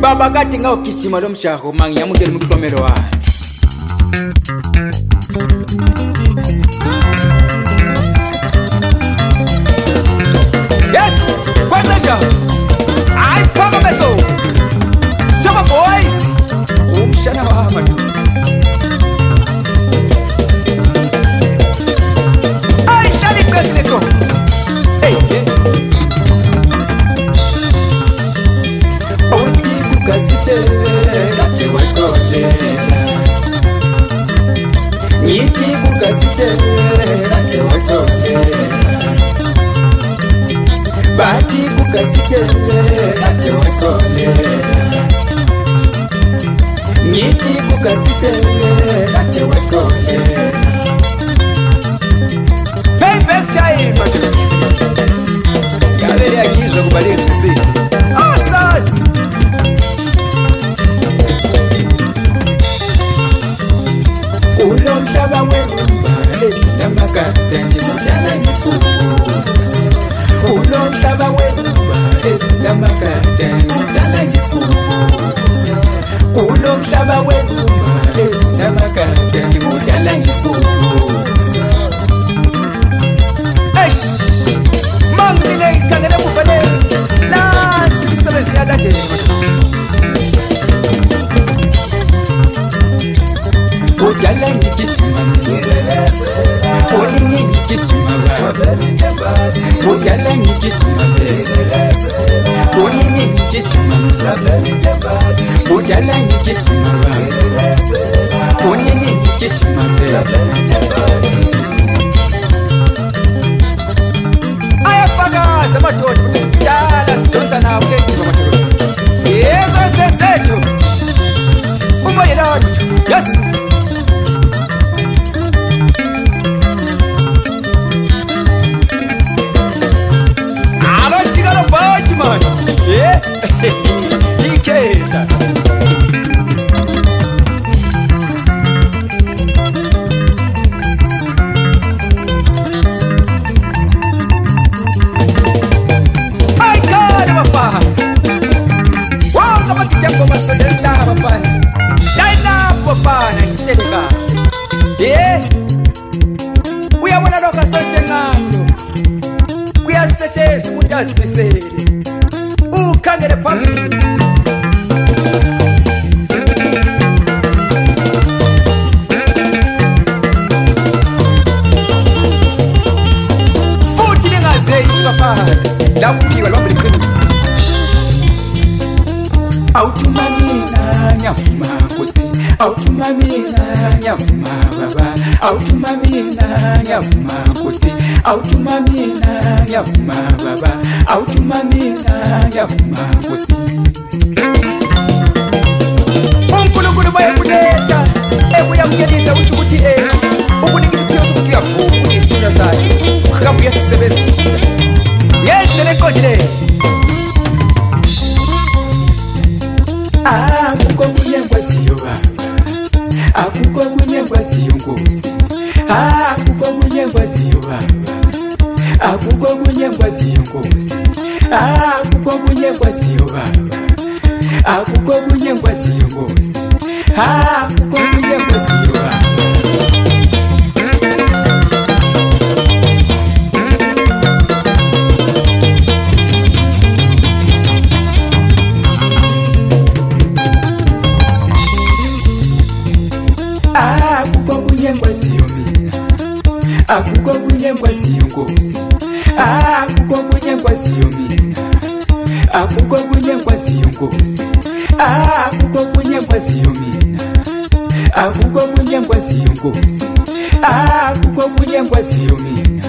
Baba kati nga okishima lo mshaho mangi yamugeli mukikomero wa Yes, kwanza shaho I panga meto Chama boys umshana wa hamadu Ay, tali kasi neto Hey, hey Kati watolera Niti kukasitera Kati watolera Bati kukasitera Kati watolera Niti kukasitera Kati watolera Payback time Gaveri agizo kubalisi sisi Sasi Ulo mshaba wengumba lesina makata ni mudala nyifukuza Ulo mshaba wengumba lesina makata ni mudala nyifukuza Ulo mshaba wengumba lesina makata ni mudala nyifukuza Mangu nile ikangele mufane La sibisabe ziyada jeni Ujala nikishima Onini nikishima Ujala nikishima Onini nikishima Ujala nikishima Onini nikishima Aya faga sama tuwa Jala sidoza na ule kima maturo Yezo seseto Umo yela wadu Yes Ikeza My God, mafana Wanga makijambo masodela mafana Daina mafana niteleka Uyabona loka sonte ngando Kuyaseshezi mutazibisele Ukangele pambili fahana la kuphiwa lwambe liqinisa awuthuma mina ngiyavuma Nkosi awuthuma mina ngiyavuma baba awuthuma mina ngiyavuma Nkosi awuthuma mina ngiyavuma baba awuthuma mina ngiyavuma Nkosi uNkulunkulu bayakuletha ekuyamkelisa uthi ukuthi ukunika isiphiwo sokuthi uyavuma ukuthi isithunywa sakhe uhambe uyasisebenzisa ngendlela eqondileyo akukho kunye ngikwaziyo baba akukho kunye ngikwaziyo Nkosi akukho kunye ngikwaziyo baba akukho kunye ngikwaziyo Nkosi akukho kunye ngikwaziyo baba akukho kunye ngikwaziyo Nkosi akukho kunye ngikwaziyo baba akukho kunye ngikwaziyo mina akukho kunye ngikwaziyo Nkosi akukho kunye ngikwaziyo mina akukho kunye ngikwaziyo Nkosi akukho kunye ngikwaziyo mina akukho kunye ngikwaziyo Nkosi akukho kunye ngikwaziyo mina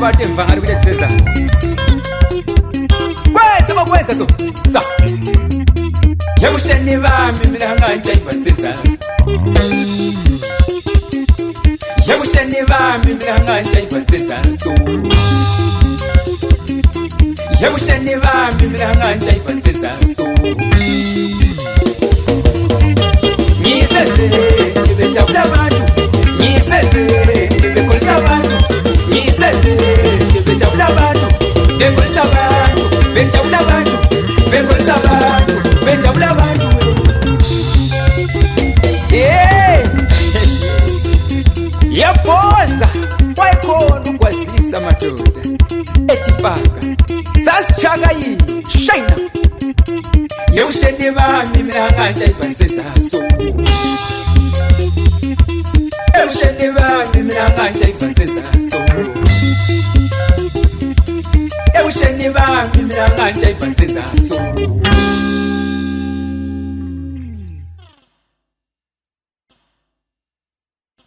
bate mvanga rikuita tseza kwese makwese so sa yakusheni bami mina nganja ivaseza yakusheni bami mina nganja ivaseza so yakusheni bami mina nganja ivaseza so nyiseze bejabula abantu nyiseze bekolisa abantu nyiseze bejabula abantu bekolisa abantu bejabula abantu bekolisa abantu bejabula abantu yapoza kwayikhona ukwazisa madoda etifaka sasichaka yini shayina yewusheni bami mina nganja ivansezaso yewusheni bami mina nganja ivansezaso yewusheni bami mina nganja ivansezaso